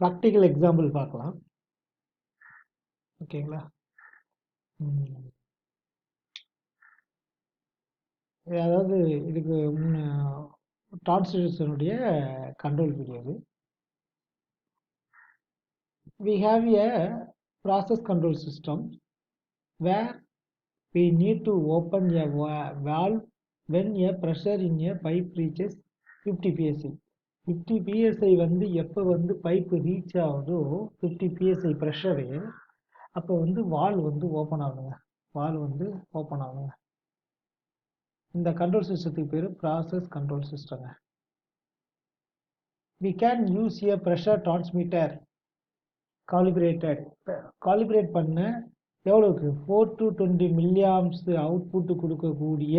Practical example பார்க்கலாம். ஓகேங்களா? அதாவது இதுக்கு டிரான்ஸ்டியூசருடைய கண்ட்ரோல் வீடியோ இது. We have a process control system where we need to open a valve when a pressure in a pipe reaches 50 psi. 50 psi வந்து எப்போ வந்து pipe reach ஆகுதோ 50 psi pressure, அப்போ வந்து வால் வந்து ஓப்பன் ஆகுங்க. வால் வந்து ஓப்பன் ஆகுங்க. இந்த கண்ட்ரோல் சிஸ்டத்துக்கு பேர் ப்ராசஸ் கண்ட்ரோல் சிஸ்டங்க. We can use a pressure transmitter calibrate பண்ண எவ்வளோக்கு 4 to 20 மில்லியாம்ஸ் அவுட்புட்டு கொடுக்கக்கூடிய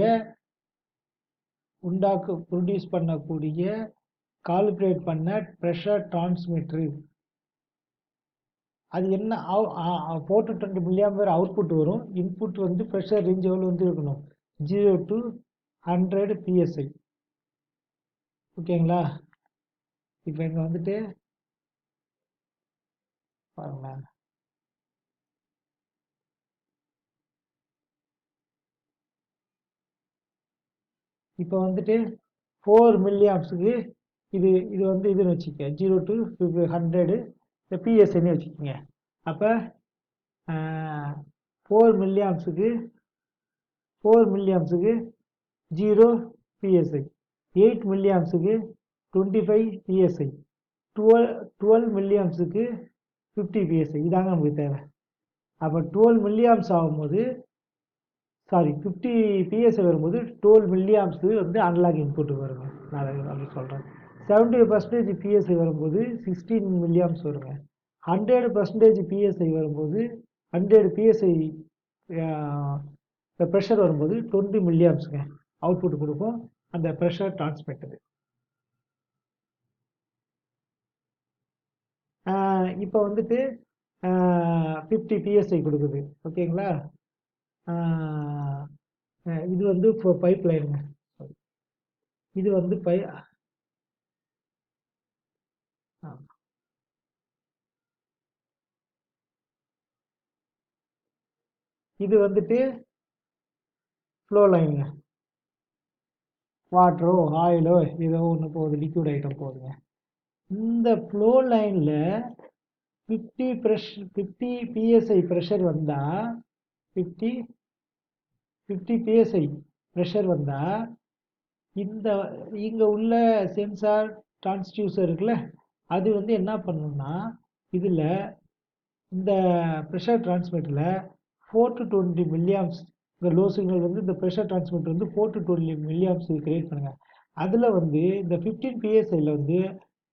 ப்ரொடியூஸ் பண்ணக்கூடிய காலிப்ரேட் பண்ண ப்ரெஷர் டிரான்ஸ்மிட்டரு. அது என்ன 4 to 20 மில்லியாம் வேறு அவுட்புட் வரும். இன்புட் வந்து ப்ரெஷர் ரேஞ்ச் எவ்வளோ வந்து இருக்கணும், 0 to 100 psi. ஓகேங்களா? இப்போ இங்கே வந்துட்டு பாருங்களேன், இப்போ வந்துட்டு 4 மில்லியாம்ஸுக்கு இது வந்து இதுன்னு வச்சுக்க, 0 to 100 பிஎஸ்ஐன்னு வச்சுக்கோங்க. அப்போ 4 மில்லியாம்ஸுக்கு 0 psi, 8 மில்லியாம்ஸுக்கு 25 psi, 12 மில்லியாம்ஸுக்கு 50 psi. இதாங்க நமக்கு தேவை. அப்போ 12 மில்லியாம்ஸ் ஆகும்போது 50 psi வரும்போது 12 மில்லியாம்ஸு வந்து அனலாக் இன்புட் வருங்க. நான் அப்படி சொல்கிறேன். 70% psi வரும்போது 16 மில்லியாம்ஸ் வருங்க. 100% psi வரும்போது 100 psi ப்ரெஷர் வரும்போது 20 மில்லியாம்ஸுங்க அவுட்புட் கொடுக்கும் அந்த ப்ரெஷர் டிரான்ஸ்மிட்டரு. இப்போ வந்துட்டு 50 psi கொடுக்குது. ஓகேங்களா? இது வந்து பைப் லைனுங்க. இது வந்து இது வந்துட்டு ஃப்ளோ லைனுங்க. வாட்டரோ ஆயிலோ ஏதோ ஒன்று போகுது, லிக்விட் ஐட்டம் போகுதுங்க. இந்த ஃப்ளோ லைனில் 50 psi ப்ரெஷர் வந்தால் 50 psi ப்ரெஷர் வந்தால் இங்கே உள்ள சென்சார் டிரான்ஸ்டியூசர் இருக்குல்ல, அது வந்து என்ன பண்ணணும்னா இதில் இந்த ப்ரெஷர் டிரான்ஸ்மிட்டரில் 4 to 20 மில்லியாம்ஸ், இந்த லோ சிக்னல் வந்து இந்த ப்ரெஷர் டிரான்ஸ்மிட்டர் வந்து 4 to 20 மில்லியாம்ஸ் கிரியேட் பண்ணுங்கள். அதில் வந்து இந்த 15 psiயில் வந்து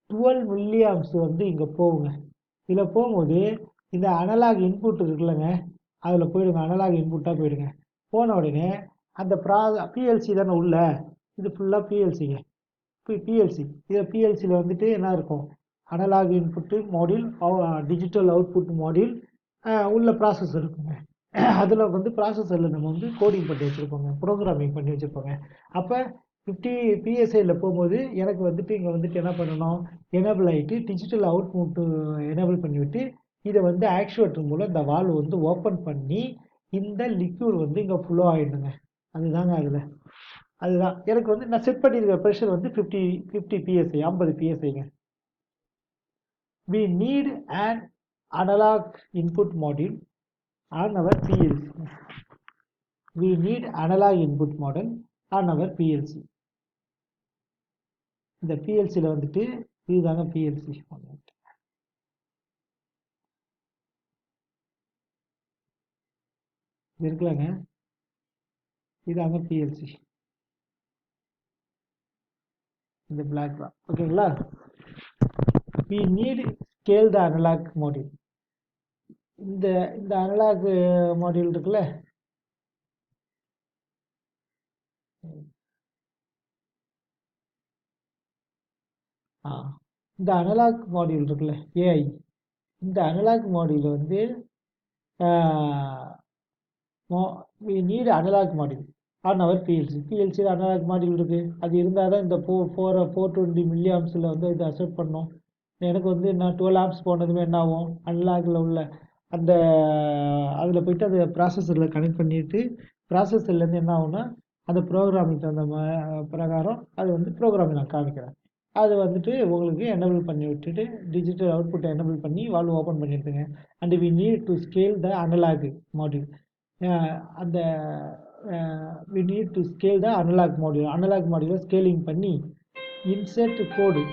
12 மில்லியாம்ஸ் வந்து இங்கே போகுங்க. இதில் போகும்போது இந்த அனலாக் இன்புட் இருக்குல்லங்க, அதில் போயிடுங்க. அனலாக் இன்புட்டாக போயிடுங்க. போன உடனே அந்த பிஎல்சி தானே உள்ள, இது ஃபுல்லாக பிஎல்சிங்க. பிஎல்சி இதில் பிஎல்சியில் வந்துட்டு என்ன இருக்கும், analogue input module, digital output module, உள்ள ப்ராசஸர் இருக்குங்க. அதில் வந்து ப்ராசஸரில் நம்ம வந்து கோடிங் பண்ணி வச்சுருப்போங்க, ப்ரோக்ராமிங் பண்ணி வச்சுருப்போங்க. அப்போ 50 பிஎஸ்ஐயில் போகும்போது எனக்கு வந்துட்டு இங்கே வந்துட்டு என்ன பண்ணணும், எனேபிள் ஆகிட்டு டிஜிட்டல் அவுட்புட்டு எனேபிள் பண்ணிவிட்டு இதை வந்து ஆக்சுவேட்டர் மூலம் இந்த வால்வ் வந்து ஓப்பன் பண்ணி இந்த லிக்யூட் வந்து இங்கே ஃப்ளோ ஆகிடுங்க. அதுதாங்க அதுதான் எனக்கு வந்து நான் செட் பண்ணியிருக்க ப்ரெஷர் வந்து 50 psi, 50 psiங்க. We need an analog input module on our PLC. We need analog input model on our PLC. இந்த பிஎல்சியில் வந்துட்டு இதுதாங்க பிஎல்சி இது இருக்கலாங்க. இதாங்க பிஎல்சி, இந்த பிளாக் தான். ஓகேங்களா? we need scale the analog module. இந்த அனலாக் மாடியூல் இருக்குல்ல, இந்த அனலாக் மாடியூல் இருக்குல்ல ஏஐ, இந்த அனலாக் மாடியூல் வந்து we need analog module on our பிஎல்சியில் அனலாக் மாடியூல் இருக்குது. அது இருந்தால் தான் இந்த 420 மில்லியாம்ஸில் வந்து இதை அக்செப்ட் பண்ணோம். எனக்கு வந்து நான் 12 ஆம்ப்ஸ் போனதுமே என்ன ஆகும், அன்லாகில் உள்ள அந்த அதில் போயிட்டு அதை ப்ராசஸரில் கனெக்ட் பண்ணிவிட்டு ப்ராசஸர்லேருந்து என்ன ஆகும்னா அந்த ப்ரோக்ராமுக்கு தகுந்த பிரகாரம் அது வந்து ப்ரோக்ராம் நான் காமிக்கிறேன். அது வந்துட்டு உங்களுக்கு எனேபிள் பண்ணி விட்டுட்டு டிஜிட்டல் அவுட்புட்டை எனேபிள் பண்ணி வால்வு ஓப்பன் பண்ணிடுதுங்க. And we need to scale the analog module. அந்த we need to scale the analog மாடியூலை ஸ்கேலிங் பண்ணி இன்செர்ட் கோடு.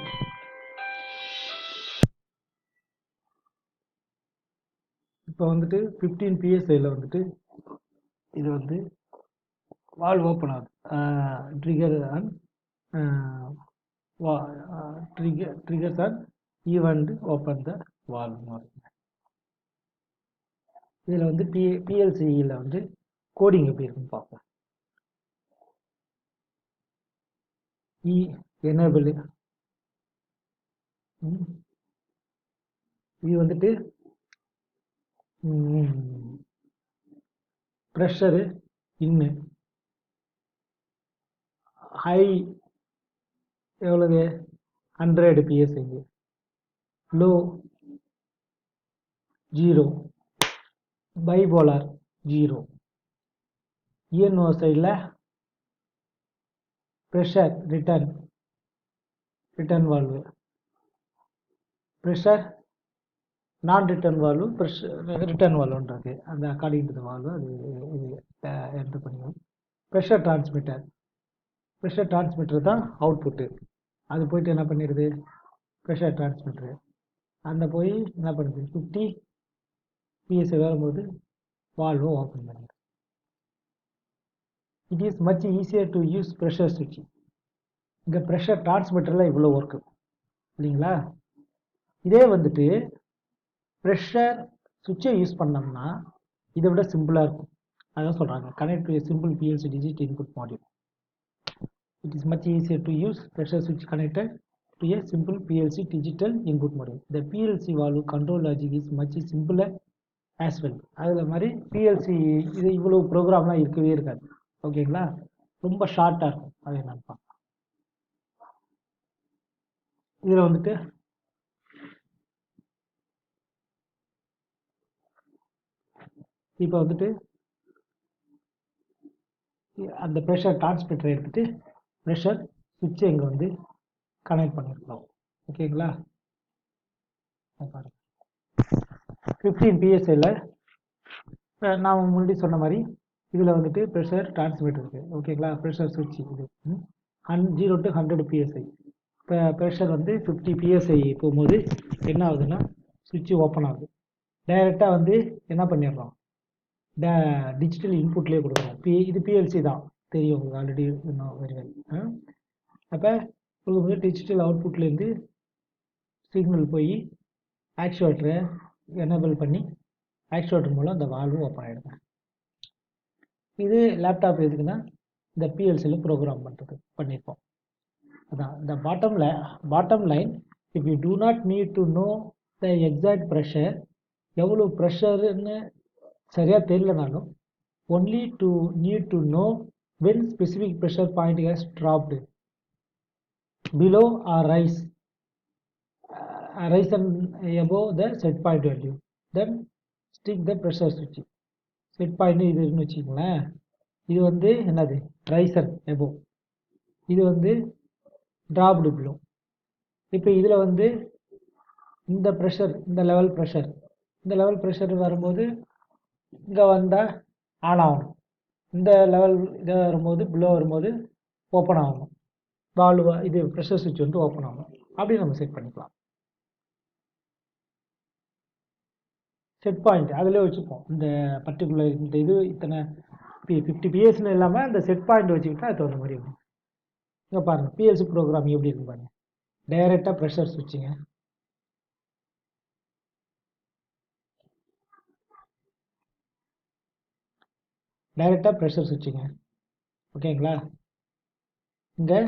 இப்போ வந்துட்டு 15 PSIயில் வந்துட்டு இது வந்து வால்வ் ஓப்பன் ஆகுது. Trigger and triggers are event open the valve. இதில் வந்து PLCயில் வந்து கோடிங் எப்படி இருக்குன்னு பார்ப்போம். எனேபிள் இது வந்துட்டு ப்ரெஷரு இன்னு ஹை எவ்வளவு 100 PSI, லோ 0, பைபோலார் 0. ENO சைடில் ப்ரெஷர் ரிட்டர்ன் வால்வு, ப்ரெஷர் நான் ரிட்டர்ன் வால்வு, ரிட்டர்ன் வால்வுன்றது அந்த அக்கார்டிங் டு த வால்வு அது இது என்ட்ரு பண்ணிக்கணும். ப்ரெஷர் டிரான்ஸ்மிட்டர் தான் அவுட்புட்டு. அது போயிட்டு என்ன பண்ணிடுது, ப்ரெஷர் டிரான்ஸ்மிட்டரு அந்த போய் என்ன பண்ணுது 50 PSI வரும்போது வால்வு ஓப்பன் பண்ணிடுது. It is much easier to use pressure சுவிட்ச். இங்கே ப்ரெஷர் டிரான்ஸ்மிட்டரில் இவ்வளோ ஒர்க்கு இல்லைங்களா. இதே வந்துட்டு ப்ரெஷர் சுவிட்சை யூஸ் பண்ணோம்னா இதை விட சிம்பிளாக இருக்கும். அதான் சொல்கிறாங்க connect to simple PLC digit input module. It is much easier to use pressure switch connected to a simple PLC digital input module. The PLC valve control logic is much simpler as well. அதில் மாதிரி PLC இது இவ்வளோ ப்ரோக்ராம்லாம் இருக்கவே இருக்காது. ஓகேங்களா, ரொம்ப ஷார்ட்டாக இருக்கும். அதை என்னன்னு பார்க்கலாம். இதில் வந்துட்டு இப்போ வந்துட்டு அந்த ப்ரெஷர் டிரான்ஸ்மிட்டரை எடுத்துகிட்டு ப்ரெஷர் சுவிட்சை இங்கே வந்து கனெக்ட் பண்ணியிருக்கோம். ஓகேங்களா, பாருங்கள் 15 PSIயில் நான் முன்னாடி சொன்ன மாதிரி இதில் வந்துட்டு ப்ரெஷர் டிரான்ஸ்மிட்டர் இருக்குது. ஓகேங்களா, ப்ரெஷர் சுவிட்ச் இது 0 to 100 PSI. இப்போ ப்ரெஷர் வந்து 50 PSI போகும்போது என்ன ஆகுதுன்னா சுவிட்சு ஓப்பன் ஆகுது. டைரெக்டாக வந்து என்ன பண்ணிடுறோம், டிஜிட்டல் இன்புட்லேயே கொடுக்குறோம். இது PLC தான் தெரியும் உங்களுக்கு ஆல்ரெடி இன்னும் வெரி வெல். அப்போ உங்களுக்கு வந்து டிஜிட்டல் அவுட்புட்லேருந்து சிக்னல் போய் ஆக்சுவேட்டரை எனேபிள் பண்ணி ஆக்சுவேட்டர் மூலம் அந்த வால்வு ஓப்பன் ஆகிடுங்க. இது லேப்டாப் எதுக்குன்னா இந்த PLCயில் ப்ரோக்ராம் பண்ணியிருப்போம். அதான் இந்த bottom line. If you do not need to know the exact pressure, எவ்வளோ ப்ரெஷருன்னு சரியாக தெரியலனாலும் only to need to know when specific pressure point has dropped below or rise and above the set point value, then stick the pressure switch. Set point இது இருக்குன்னு வச்சுக்கோங்களேன். இது வந்து என்னது ரைசர் எபோ, இது வந்து டிராப்டு பிலோ. இப்போ இதில் வந்து இந்த ப்ரெஷர் இந்த லெவல் ப்ரெஷர் வரும்போது இங்கே வந்தால் ஆன் ஆகணும். இந்த லெவல் இதை வரும்போது பிலோ வரும்போது ஓப்பன் ஆகணும். வால்வு இது ப்ரெஷர் சுவிட்ச் வந்து ஓப்பன் ஆகணும். அப்படி நம்ம செட் பண்ணிக்கலாம். செட் பாயிண்ட் அதிலே வச்சுப்போம். இந்த பர்டிகுலர் இந்த இது இத்தனை 50 PSன்னு இல்லாமல் இந்த செட் பாயிண்ட் வச்சுக்கிட்டா அது தகுந்த மாதிரி இருக்கும். இங்கே பாருங்கள் PLC ப்ரோக்ராம் எப்படி இருக்கு பாருங்கள். டைரெக்டாக ப்ரெஷர் சுவிட்சுங்க, ஓகேங்களா. இங்கே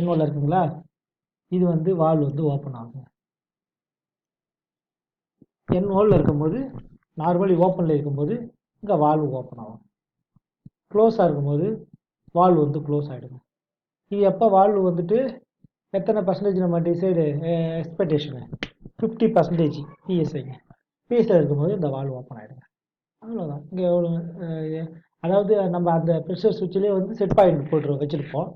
NOல இருக்குங்களா, இது வந்து வால்வு வந்து ஓப்பன் ஆகும். NOல இருக்கும்போது நார்மலி ஓப்பனில் இருக்கும்போது இங்கே வால்வு ஓப்பன் ஆகும். க்ளோஸாக இருக்கும்போது வால்வு வந்து க்ளோஸ் ஆகிடுங்க. இது எப்போ வால்வு வந்துட்டு எத்தனை பர்சன்டேஜ் நம்ம டிசைடு எக்ஸ்பெக்டேஷனு 50% பிஎஸ்ஐங்க. பிஎஸ்ஐ இருக்கும்போது இந்த வால்வு ஓப்பன் ஆகிடுங்க. அவ்வளோதான். இங்கே எவ்வளோ அதாவது நம்ம அந்த ப்ரெஷர் சுவிட்சிலே வந்து செட் பாயிண்ட் போட்டு வச்சுருப்போம்.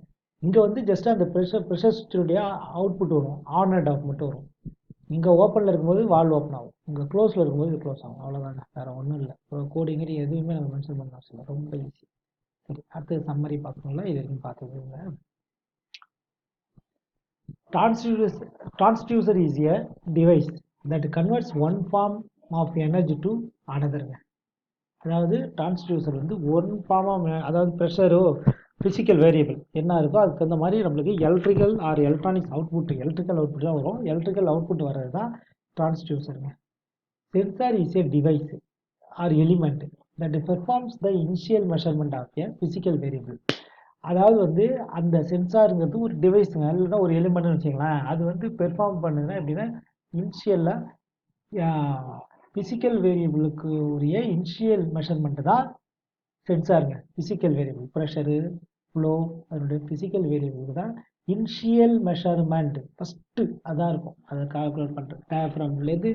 இங்கே வந்து ஜஸ்ட் அந்த ப்ரெஷர் சுவிட்சுடைய அவுட்புட் வரும், ஆன் அண்ட் ஆஃப் மட்டும் வரும். இங்கே ஓப்பனில் இருக்கும்போது வால்வு ஓப்பன் ஆகும், இங்கே க்ளோஸில் இருக்கும்போது இது க்ளோஸ் ஆகும். அவ்வளோதாங்க, வேறு ஒன்றும் இல்லை. கோடிங்கிற எதுவுமே நம்ம மென்ஷன் பண்ண அவசியம் இல்லை, ரொம்ப ஈஸி. சரி, அடுத்தது சம்மரி பார்க்கணும்ல, இது வரைக்கும் பார்த்ததுங்க. Transducer is a device that converts one form of energy to another. அதாவது டிரான்ஸ்டியூசர் வந்து ஒன் ஃபார்ம் ஆஃப், அதாவது ப்ரெஷரோ ஃபிசிக்கல் வேரியபிள் என்ன இருக்கோ அதுக்கு தகுந்த மாதிரி நம்மளுக்கு electrical or electronics output, electrical output தான் வரும். எலக்ட்ரிக்கல் அவுட்புட் வர்றது தான் டிரான்ஸ்டியூசருங்க. Sensor is a device or element that performs the initial measurement of a physical variable. அதாவது வந்து அந்த சென்சாருங்கிறது ஒரு டிவைஸுங்க, இல்லைன்னா ஒரு எலிமெண்ட்னு வச்சுக்கலாம். அது வந்து பெர்ஃபார்ம் பண்ணுதுன்னா எப்படின்னா, இனிஷியலாக ஃபிசிக்கல் வேரியபிளுக்கு உரிய இனிஷியல் மெஷர்மெண்ட்டு தான் சென்சாருங்க. ஃபிசிக்கல் வேரியபிள் ப்ரெஷரு, ஃப்ளோ, அதனுடைய ஃபிசிக்கல் வேரியபிளுக்கு தான் இனிஷியல் மெஷர்மெண்ட் ஃபஸ்ட்டு அதான் இருக்கும். அதை கால்குலேட் பண்ணுறது டயஃப்ராம்லேருந்து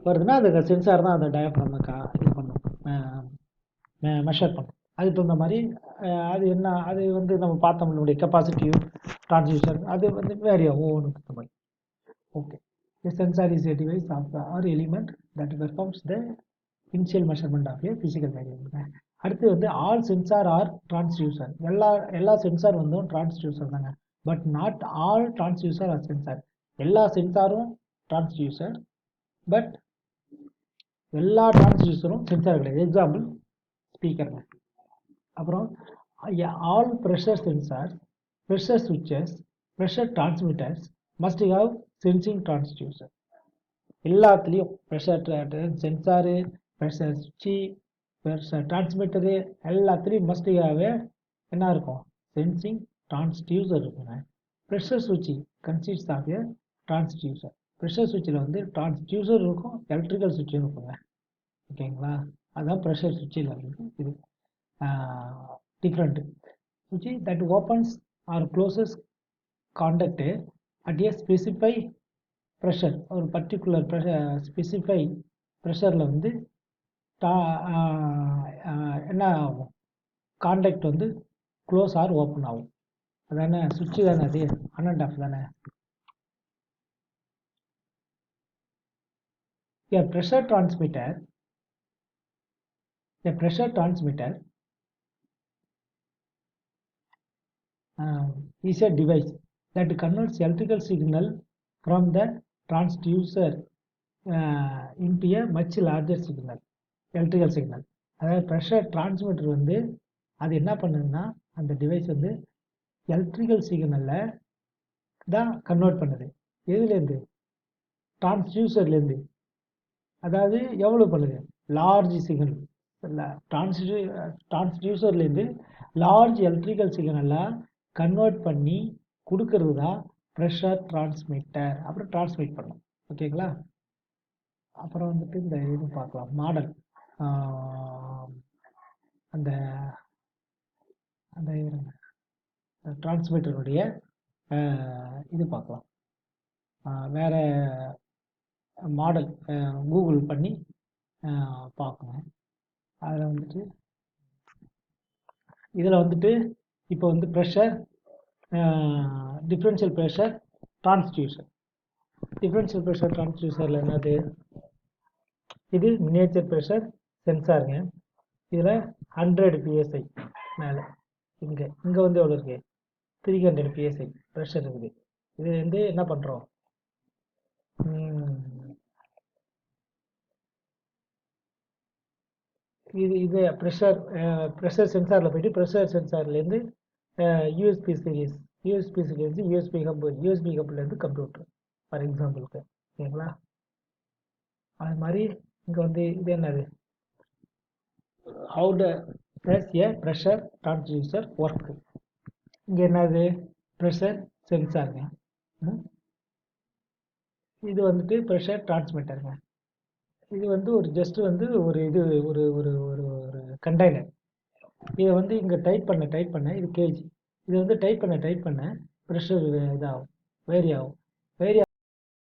வருதுன்னா அது சென்சார் தான் அந்த டயஃப்ராமை இது பண்ணும், மெஷர் பண்ணும். அதுக்கு தகுந்த மாதிரி அது என்ன, அது வந்து நம்ம பார்த்தோம் நம்மளுடைய கெப்பாசிட்டிவ் டிரான்ஸ்யூசர் அது வந்து வேறு ஒவ்வொன்றுக்கு தகுந்த மாதிரி. Okay, the sensor is a device of the or element that performs the initial measurement of a physical variable. அடுத்து வந்து ஆல் சென்சார் ஆர் டிரான்ஸ்டியூசர். எல்லா சென்சார் வந்து டிரான்ஸ்டியூசர் தாங்க. But not all transducer are sensor. எல்லா சென்சாரும் transducer, but எல்லா டிரான்ஸ்டியூசரும் sensor கிடையாது. Example ஸ்பீக்கருங்க. அப்புறம் ஆல் ப்ரெஷர் சென்சார், ப்ரெஷர் சுவிட்சஸ், pressure transmitters must have sensing transducer. எல்லாத்துலேயும் ப்ரெஷர் சென்சாரு, ப்ரெஷர் சுவிட்சு, ப்ரெஷர் டிரான்ஸ்மிட்டரு எல்லாத்துலேயும் மஸ்ட் ஹாவ் என்ன இருக்கும், சென்சிங் டிரான்ஸ்டியூசர் இருக்குங்க. ப்ரெஷர் சுவிட்சு consist of a transducer. Pressure சுவிட்சில் வந்து டிரான்ஸ்டியூசர் இருக்கும், எலக்ட்ரிக்கல் சுவிட்சும் இருக்குங்க. ஓகேங்களா, அதுதான் ப்ரெஷர் சுவிட்சில் வந்து இது டிஃப்ரெண்ட்டு. சுவிட்சு that opens or closes contact at a specify pressure. ஒரு பர்டிகுலர் ஸ்பெசிஃபை ப்ரெஷரில் வந்து என்ன ஆகும், காண்டக்ட் வந்து க்ளோஸ் ஆர் ஓப்பன் ஆகும். அதானே சுவிட்சு தானே, அது ஆன் அண்ட் ஆஃப் தானே. A pressure transmitter is a device that converts electrical signal from the transducer into a much larger signal, electrical signal. அதாவது ப்ரெஷர் டிரான்ஸ்மிட்டர் வந்து அது என்ன பண்ணுதுன்னா, அந்த டிவைஸ் வந்து எலக்ட்ரிக்கல் சிக்னலை தான் கன்வெர்ட் பண்ணுது. எதுலேருந்து, டிரான்ஸ்டியூசர்லேருந்து. அதாவது எவ்வளோ பண்ணுது, லார்ஜ் சிக்னல். டிரான்ஸ்டியூசர்லேருந்து லார்ஜ் எலக்ட்ரிக்கல் சிக்னலாக கன்வெர்ட் பண்ணி கொடுக்கறது தான் ப்ரெஷர் டிரான்ஸ்மிட்டர். அப்புறம் டிரான்ஸ்மிட் பண்ணும். ஓகேங்களா. அப்புறம் வந்துட்டு இந்த இது பார்க்கலாம், மாடல். அந்த அந்த டிரான்ஸ்மிட்டருடைய இது பார்க்கலாம். வேறு மாடல் கூகுள் பண்ணி பார்க்கணும். அதில் வந்துட்டு இதில் வந்துட்டு இப்போ வந்து pressure, differential pressure transducer. Differential pressure டிரான்ஸ்டியூசரில் என்னது, இது மினியேச்சர் ப்ரெஷர் சென்சாருங்க. இதில் 100 PSI மேலே, இங்கே வந்து எவ்வளோ இருக்குது, 300 PSI ப்ரெஷர் இருக்குது. இது வந்து என்ன பண்ணுறோம், இது ப்ரெஷர் சென்சாரில் போய்ட்டு ப்ரெஷர் சென்சார்லேருந்து யூஎஸ்பி சீரிஸ், யூஎஸ்பிலேருந்து யூஎஸ்பி ஹப்லேருந்து கம்ப்யூட்டர் ஃபார் எக்ஸாம்பிளுக்கு. ஓகேங்களா. அது மாதிரி இங்கே வந்து இது என்னது, how does a pressure transducer work. இங்கே என்னது, ப்ரெஷர் சென்சாருங்க. இது வந்துட்டு ப்ரெஷர் டிரான்ஸ்மிட்டருங்க. இது வந்து ஒரு ஜஸ்ட் வந்து ஒரு இது ஒரு ஒரு ஒரு ஒரு கண்டெய்னர். இதை வந்து இங்கே டைப் பண்ண இது கேஜி. இதை வந்து டைப் பண்ண ப்ரெஷர் இதாகும். வேரி ஆகும். வேரி